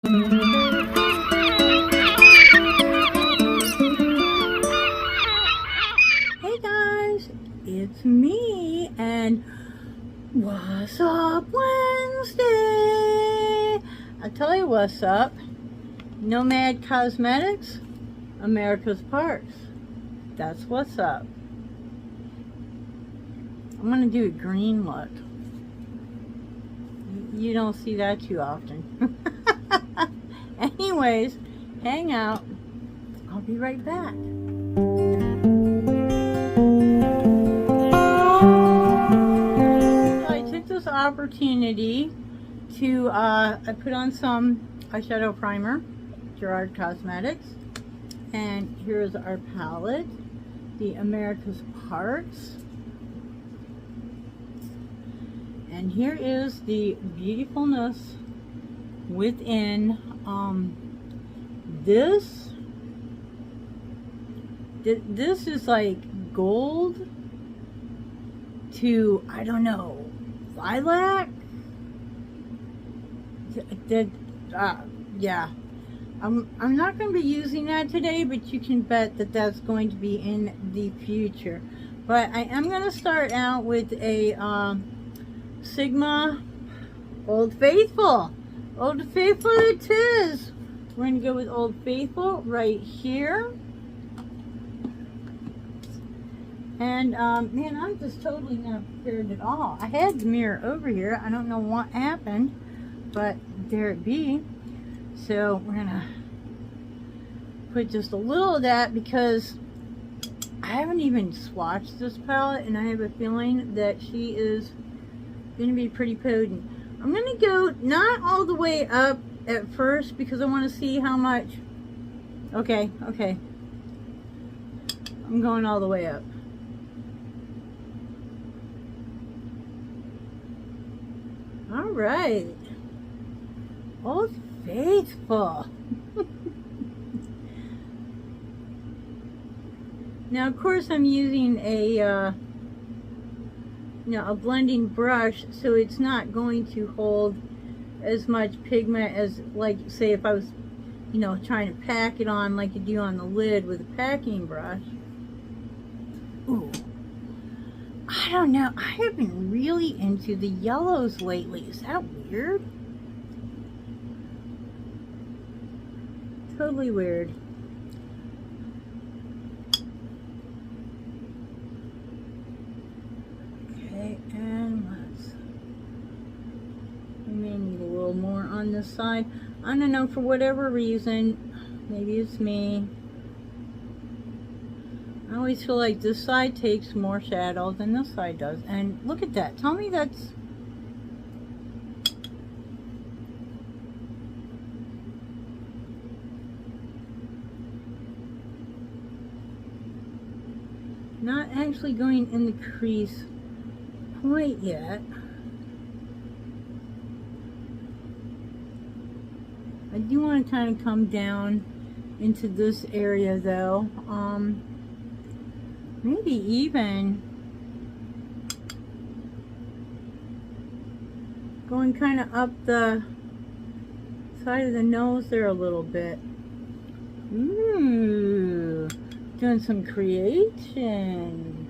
Hey guys, it's me, and what's up Wednesday? I'll tell you what's up. Nomad Cosmetics, America's Parks. That's what's up. I'm gonna do a green look. You don't see that too often. Anyways, hang out. I'll be right back. So I took this opportunity to I put on some eyeshadow primer, Gerard Cosmetics, and here's our palette, the America's Parks. And here is the beautifulness within this is like gold to, I don't know, lilac. Yeah, I'm not going to be using that today, but you can bet that that's going to be in the future. But I am going to start out with a Sigma Old Faithful. Old Faithful it is. We're going to go with Old Faithful right here. And man, I'm just totally not prepared at all. I had the mirror over here. I don't know what happened, but there it be. So we're going to put just a little of that because I haven't even swatched this palette, and I have a feeling that she is going to be pretty potent. I'm going to go not all the way up at first because I want to see how much. Okay. I'm going all the way up. All right. Old Faithful. Now, of course, I'm using a a blending brush, so it's not going to hold as much pigment as, like, say if I was, trying to pack it on like you do on the lid with a packing brush. Ooh. I don't know. I have been really into the yellows lately. Is that weird? Totally weird. And we may need a little more on this side. I don't know, for whatever reason, maybe it's me, I always feel like this side takes more shadow than this side does. And look at that. Tell me that's not actually going in the crease quite yet. I do want to kind of come down into this area though. Maybe even going kind of up the side of the nose there a little bit. Ooh, doing some creation.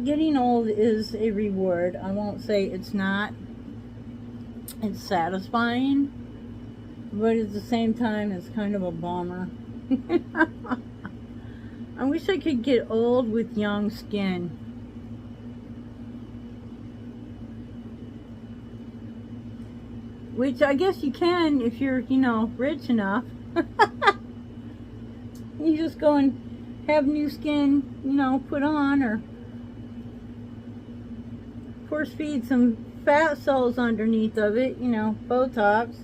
Getting old is a reward. I won't say it's not. It's satisfying, but at the same time, it's kind of a bummer. I wish I could get old with young skin. Which I guess you can if you're, rich enough. You just go and have new skin, put on, or force feed some fat cells underneath of it, Botox,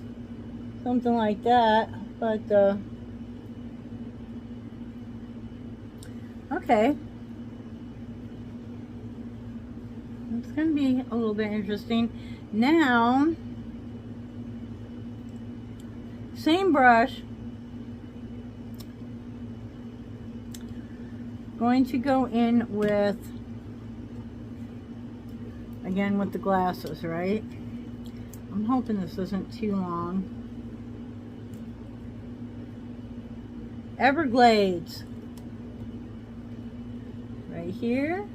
something like that. But okay, it's gonna be a little bit interesting. Now Same brush. Going to go in with, again with the glasses, right? I'm hoping this isn't too long. Everglades. Right here.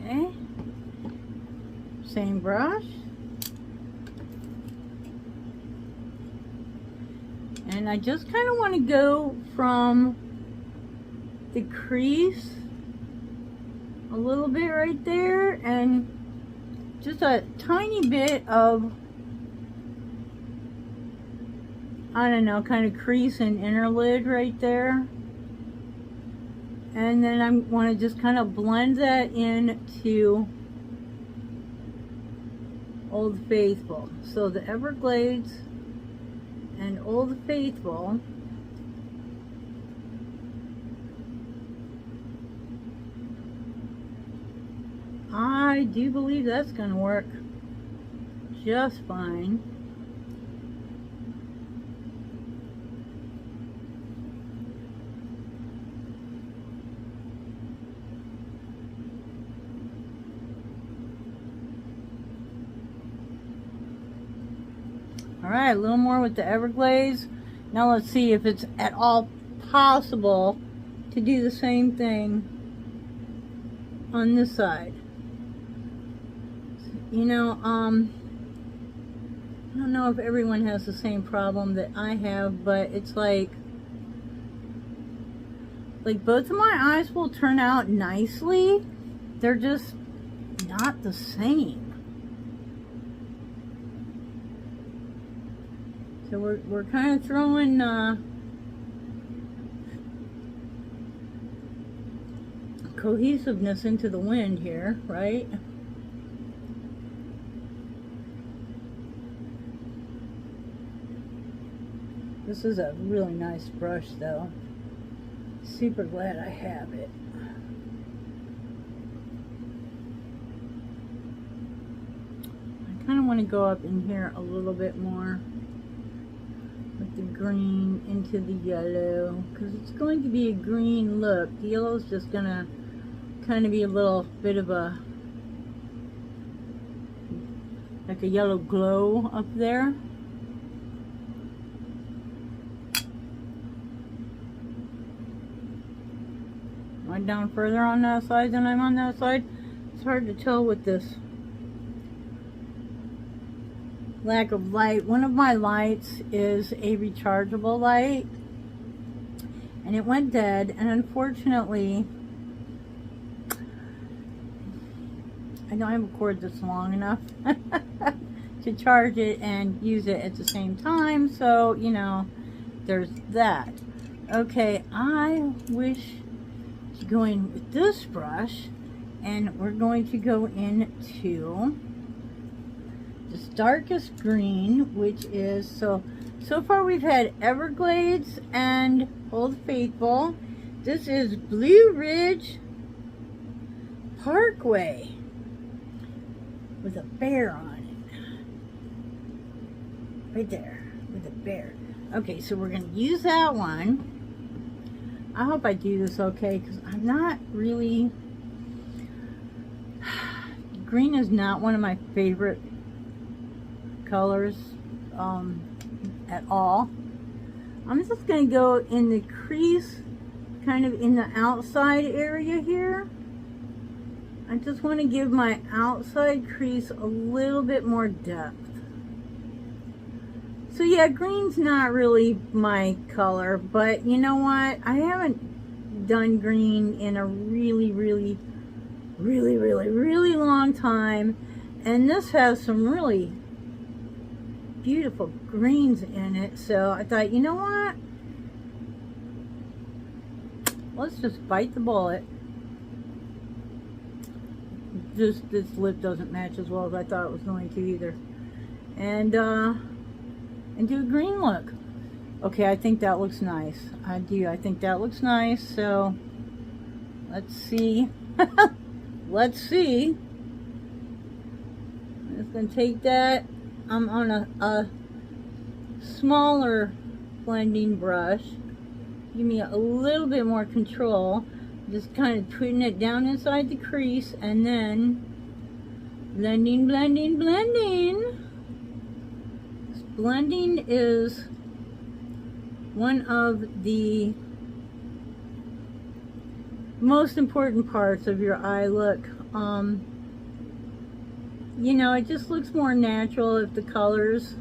Okay. Same brush. And I just kind of want to go from the crease a little bit right there, and just a tiny bit of, I don't know, kind of crease and inner lid right there. And then I want to just kind of blend that into Old Faithful. So the Everglades and Old Faithful. I do believe that's going to work just fine. Alright, a little more with the Everglades. Now let's see if it's at all possible to do the same thing on this side. You know, I don't know if everyone has the same problem that I have, but it's like both of my eyes will turn out nicely. They're just not the same. So we're kind of throwing cohesiveness into the wind here, right? This is a really nice brush though. Super glad I have it. I kind of want to go up in here a little bit more with the green into the yellow, because it's going to be a green look. The yellow is just going to kind of be a little bit of a, like a yellow glow up there. Am I down further on that side than I'm on that side? It's hard to tell with this lack of light. One of my lights is a rechargeable light, and it went dead, and unfortunately I don't have a cord that's long enough to charge it and use it at the same time, so you know, there's that. Okay, I wish to go in with this brush, and we're going to go into this darkest green, which is, so far we've had Everglades and Old Faithful. This is Blue Ridge Parkway with a bear on it. Right there, with a bear. Okay, so we're going to use that one. I hope I do this okay, because I'm not really... Green is not one of my favorite colors at all. I'm just going to go in the crease, kind of in the outside area here. I just want to give my outside crease a little bit more depth. So yeah, green's not really my color, but you know what? I haven't done green in a really long time, and this has some really beautiful greens in it, so I thought, you know what? Let's just bite the bullet. This lip doesn't match as well as I thought it was going to either. And do a green look. Okay, I think that looks nice. I do. I think that looks nice. So let's see. Let's see. I'm just gonna take that. I'm on a smaller blending brush. Give me a little bit more control. Just kind of putting it down inside the crease and then blending, blending, blending. Blending is one of the most important parts of your eye look. You know, it just looks more natural if the colors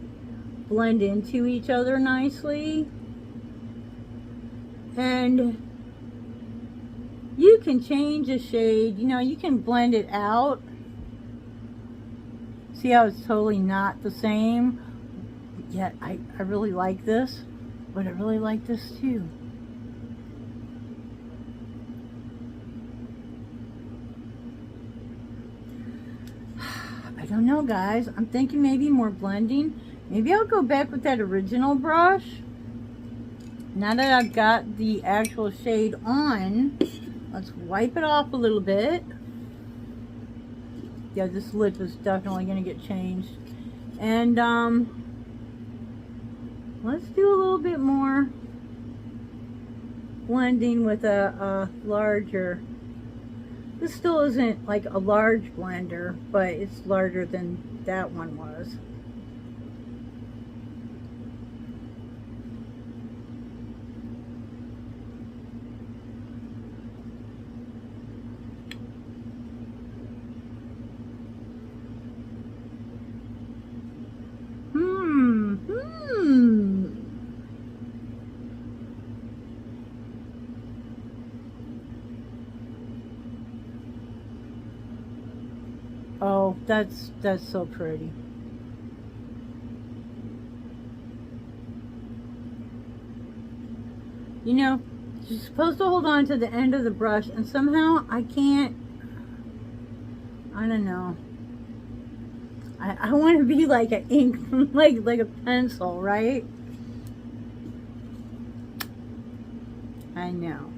blend into each other nicely. And you can change a shade, you know, you can blend it out. See how it's totally not the same? Yet I really like this, but I really like this too. I don't know, guys. I'm thinking maybe more blending. Maybe I'll go back with that original brush. Now that I've got the actual shade on, let's wipe it off a little bit. Yeah, this lip is definitely going to get changed. And let's do a little bit more blending with a larger. This still isn't like a large blender, but it's larger than that one was. Oh, that's so pretty. You know, you're supposed to hold on to the end of the brush, and somehow I can't. I don't know. I want to be like an ink, like a pencil, right? I know.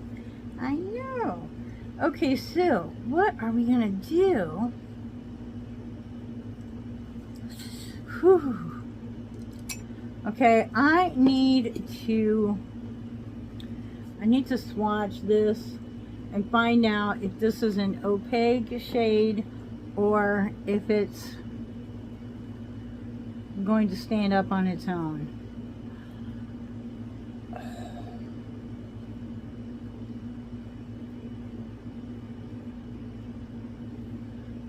I know. Okay, so what are we gonna do? Whew. Okay, I need to swatch this and find out if this is an opaque shade or if it's going to stand up on its own.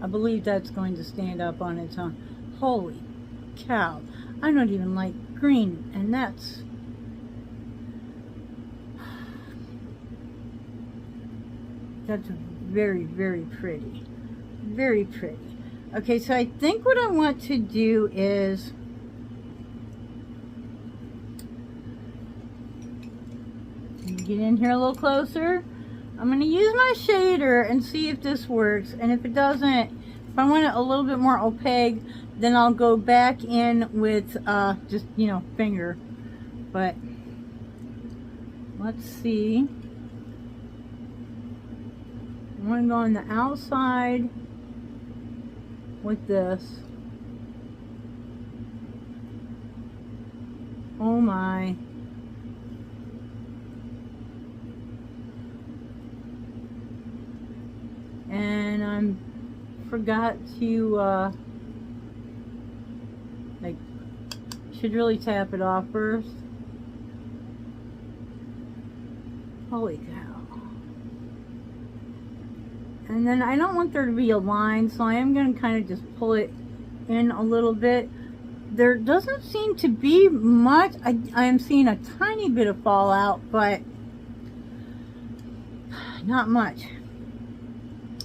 I believe that's going to stand up on its own. Holy cow, I don't even like green, and that's very, very pretty. Very pretty. Okay, so I think what I want to do is get in here a little closer. I'm going to use my shader and see if this works, and if it doesn't, if I want it a little bit more opaque, then I'll go back in with just, you know, finger. But let's see. I'm going to go on the outside with this. Oh my. And I forgot to like, should really tap it off first. Holy cow. And then I don't want there to be a line, so I am going to kind of just pull it in a little bit. There doesn't seem to be much. I am seeing a tiny bit of fallout, but not much.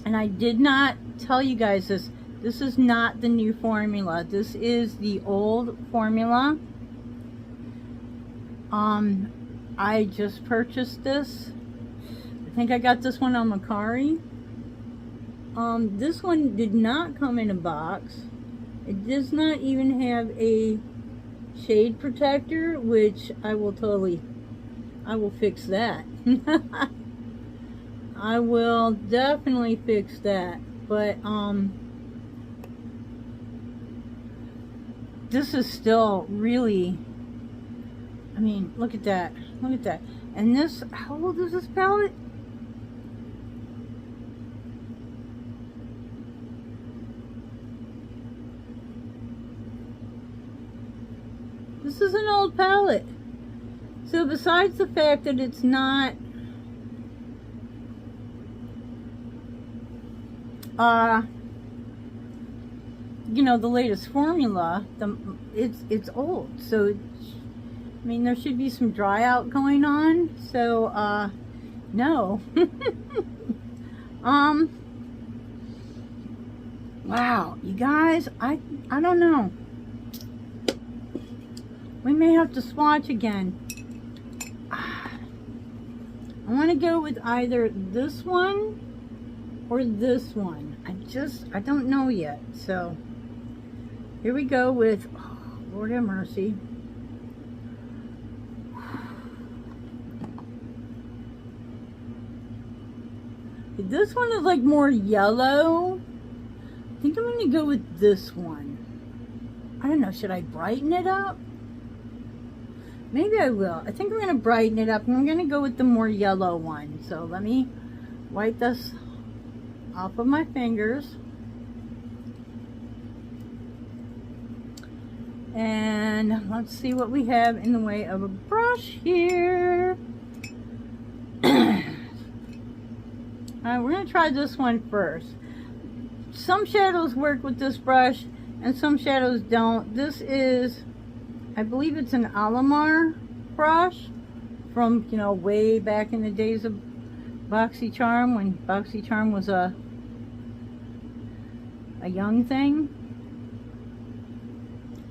And I did not tell you guys this. This is not the new formula. This is the old formula. I just purchased this. I think I got this one on Mercari. This one did not come in a box. It does not even have a shade protector, which I will fix that. I will definitely fix that. But this is still really I mean, look at that. Look at that. And this, how old is this palette? This is an old palette. So besides the fact that it's not you know, the latest formula, it's old. So I mean, there should be some dry out going on. So no. Wow, you guys, I don't know. We may have to swatch again. I want to go with either this one or this one. I don't know yet. So here we go with, oh, Lord have mercy. This one is like more yellow. I think I'm going to go with this one. I don't know, should I brighten it up? Maybe I will. I think I'm going to brighten it up. I'm going to go with the more yellow one. So let me wipe this off of my fingers. And let's see what we have in the way of a brush here. We're going to try this one first. Some shadows work with this brush and some shadows don't. This is, I believe it's an Alamar brush from, you know, way back in the days of BoxyCharm, when BoxyCharm was a young thing.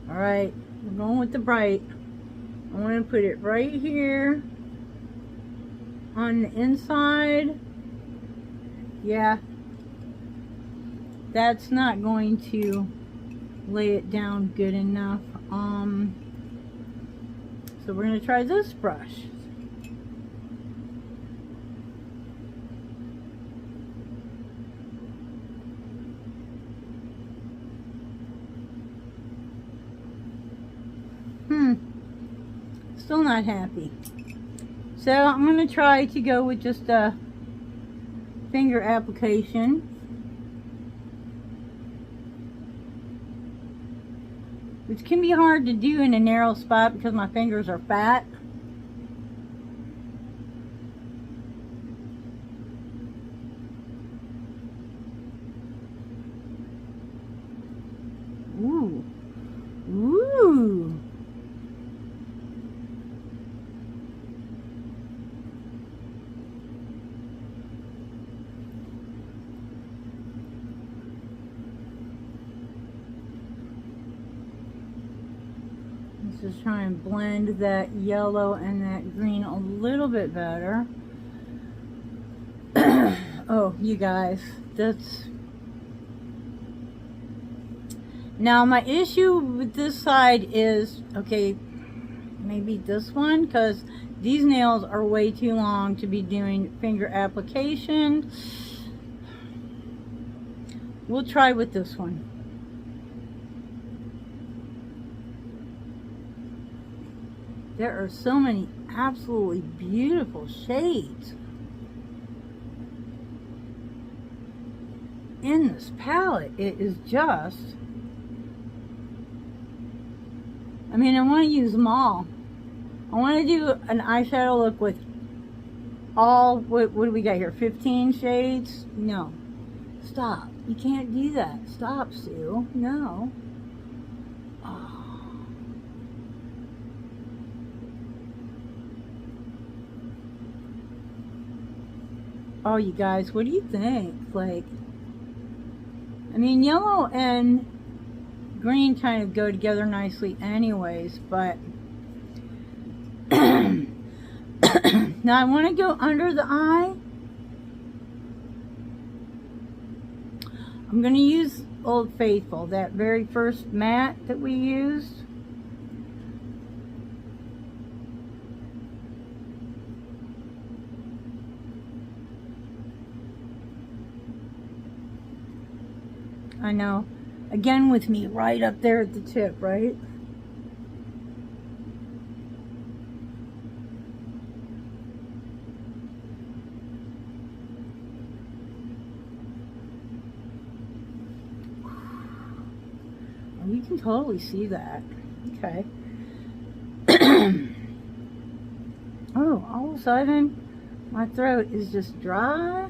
Alright, we're going with the bright. I want to put it right here on the inside. Yeah, that's not going to lay it down good enough. So we're going to try this brush. Still not happy. So I'm going to try to go with just a finger application. Which can be hard to do in a narrow spot because my fingers are fat. Ooh. Ooh. Just try and blend that yellow and that green a little bit better. Oh, you guys, that's... Now my issue with this side is, okay, maybe this one, because these nails are way too long to be doing finger application. We'll try with this one. There are so many absolutely beautiful shades in this palette. It is just, I mean, I want to use them all. I want to do an eyeshadow look with all, what do we got here, 15 shades? No. Stop. You can't do that. Stop, Sue. No. Oh, you guys, what do you think? Like, I mean, yellow and green kind of go together nicely anyways, but now I want to go under the eye. I'm going to use Old Faithful, that very first matte that we used. I know, again with me right up there at the tip, right? can totally see that. Okay. Oh, all of a sudden, my throat is just dry.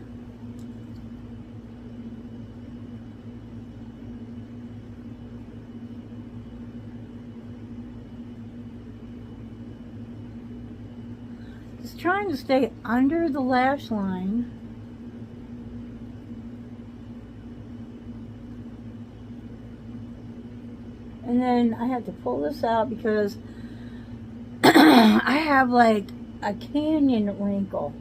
Just trying to stay under the lash line. And then I have to pull this out because I have like a canyon wrinkle.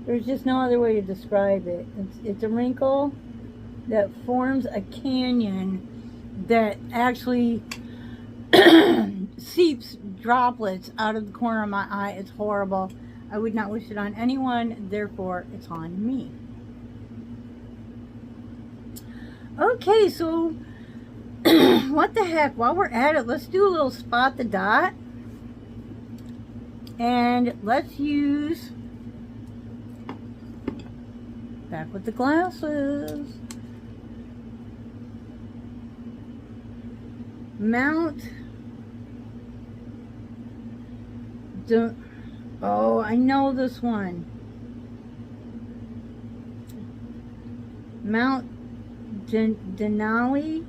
There's just no other way to describe it. It's a wrinkle that forms a canyon that actually seeps droplets out of the corner of my eye. It's horrible. I would not wish it on anyone, therefore it's on me. Okay, so what the heck, while we're at it, let's do a little spot the dot. And let's use, back with the glasses, oh, I know this one. Mount Denali.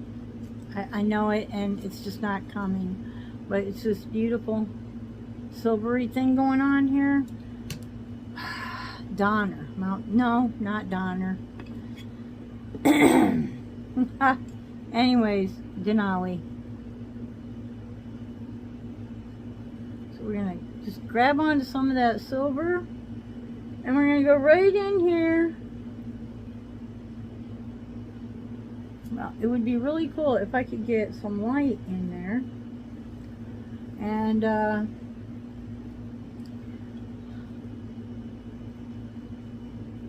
I know it, and it's just not coming, but it's this beautiful silvery thing going on here. Donner. No, not Donner. Anyways, Denali. So we're gonna just grab onto some of that silver, and we're gonna go right in here. Well, it would be really cool if I could get some light in there. And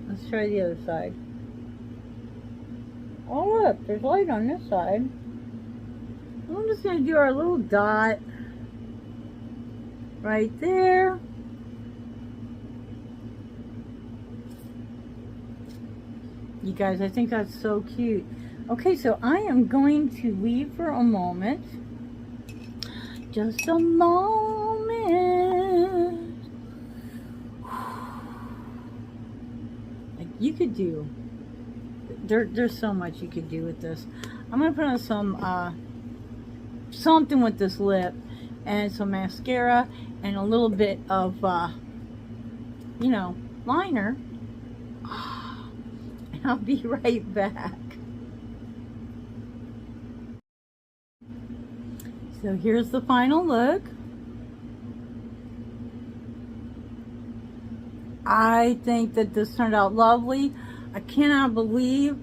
let's try the other side. Oh look, there's light on this side. I'm just going to do our little dot right there. You guys, I think that's so cute. Okay, so I am going to leave for a moment. Just a moment. Like you could do. There's so much you could do with this. I'm gonna put on some something with this lip and some mascara and a little bit of you know, liner. And I'll be right back. So here's the final look. I think that this turned out lovely. I cannot believe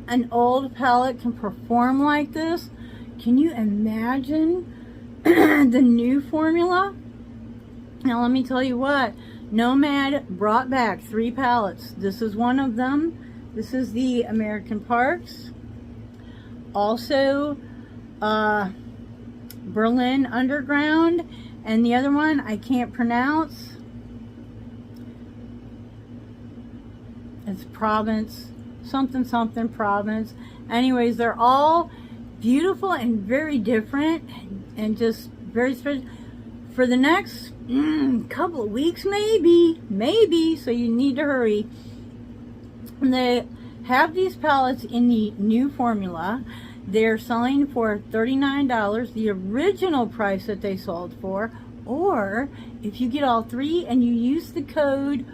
an old palette can perform like this. Can you imagine the new formula? Now let me tell you what, Nomad brought back 3 palettes. This is one of them. This is the American Parks. Also, Berlin Underground, and the other one I can't pronounce. It's Province, something Province. Anyways, they're all beautiful and very different and just very special. For the next couple of weeks, maybe, so you need to hurry. And they have these palettes in the new formula. They're selling for $39, the original price that they sold for. Or if you get all 3 and you use the code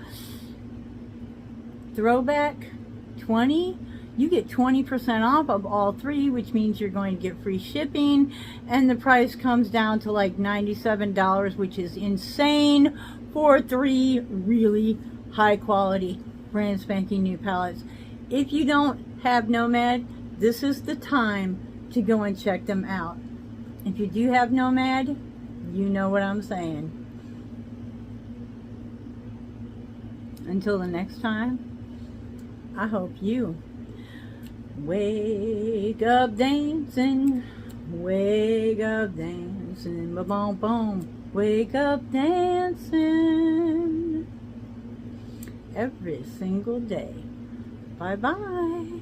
throwback20, you get 20% off of all 3, which means you're going to get free shipping, and the price comes down to like $97, which is insane for 3 really high quality brand spanking new palettes. If you don't have Nomad, this is the time to go and check them out. If you do have Nomad, you know what I'm saying. Until the next time, I hope you wake up dancing, ba-boom, boom, wake up dancing every single day. Bye-bye.